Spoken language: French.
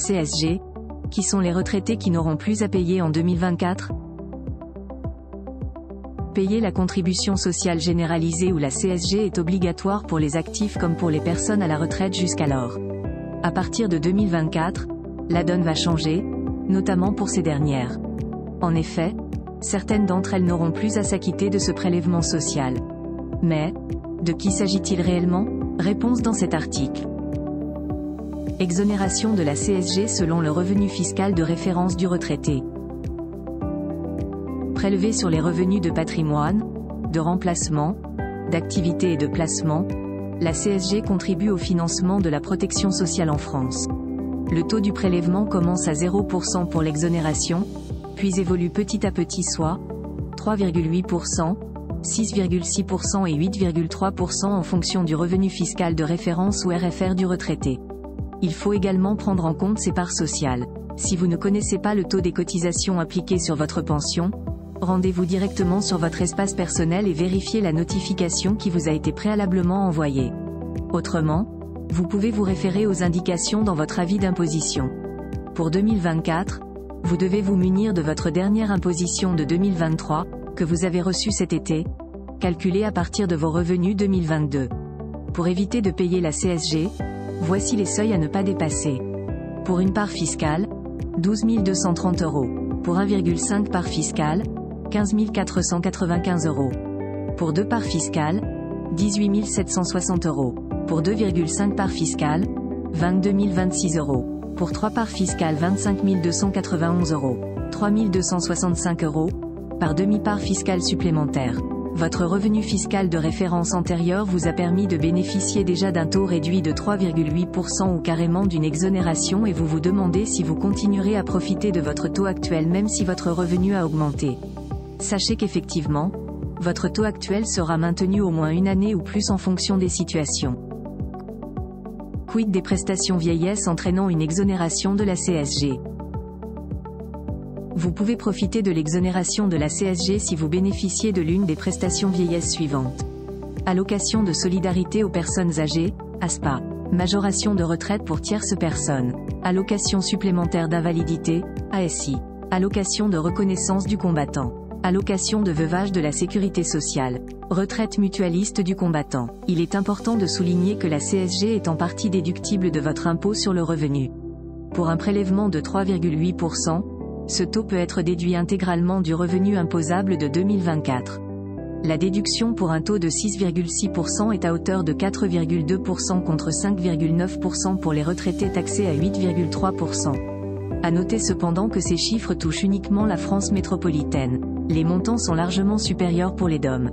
CSG, qui sont les retraités qui n'auront plus à payer en 2024. Payer la contribution sociale généralisée ou la CSG est obligatoire pour les actifs comme pour les personnes à la retraite jusqu'alors. À partir de 2024, la donne va changer, notamment pour ces dernières. En effet, certaines d'entre elles n'auront plus à s'acquitter de ce prélèvement social. Mais, de qui s'agit-il réellement? Réponse dans cet article. Exonération de la CSG selon le revenu fiscal de référence du retraité. Prélevée sur les revenus de patrimoine, de remplacement, d'activité et de placement, la CSG contribue au financement de la protection sociale en France. Le taux du prélèvement commence à 0% pour l'exonération, puis évolue petit à petit soit 3,8%, 6,6% et 8,3% en fonction du revenu fiscal de référence ou RFR du retraité. Il faut également prendre en compte ses parts sociales. Si vous ne connaissez pas le taux des cotisations appliquées sur votre pension, rendez-vous directement sur votre espace personnel et vérifiez la notification qui vous a été préalablement envoyée. Autrement, vous pouvez vous référer aux indications dans votre avis d'imposition. Pour 2024, vous devez vous munir de votre dernière imposition de 2023, que vous avez reçue cet été, calculée à partir de vos revenus 2022. Pour éviter de payer la CSG, voici les seuils à ne pas dépasser. Pour une part fiscale, 12 230 €. Pour 1,5 part fiscale, 15 495 €. Pour 2 parts fiscales, 18 760 €. Pour 2,5 parts fiscales, 22 026 €. Pour 3 parts fiscales 25 291 €. 3 265 € par demi-part fiscale supplémentaire. Votre revenu fiscal de référence antérieur vous a permis de bénéficier déjà d'un taux réduit de 3,8% ou carrément d'une exonération et vous vous demandez si vous continuerez à profiter de votre taux actuel même si votre revenu a augmenté. Sachez qu'effectivement, votre taux actuel sera maintenu au moins une année ou plus en fonction des situations. Quid des prestations vieillesse entraînant une exonération de la CSG? Vous pouvez profiter de l'exonération de la CSG si vous bénéficiez de l'une des prestations vieillesse suivantes. Allocation de solidarité aux personnes âgées, ASPA. Majoration de retraite pour tierces personnes. Allocation supplémentaire d'invalidité, ASI. Allocation de reconnaissance du combattant. Allocation de veuvage de la sécurité sociale. Retraite mutualiste du combattant. Il est important de souligner que la CSG est en partie déductible de votre impôt sur le revenu. Pour un prélèvement de 3,8%, ce taux peut être déduit intégralement du revenu imposable de 2024. La déduction pour un taux de 6,6% est à hauteur de 4,2% contre 5,9% pour les retraités taxés à 8,3%. À noter cependant que ces chiffres touchent uniquement la France métropolitaine. Les montants sont largement supérieurs pour les DOM.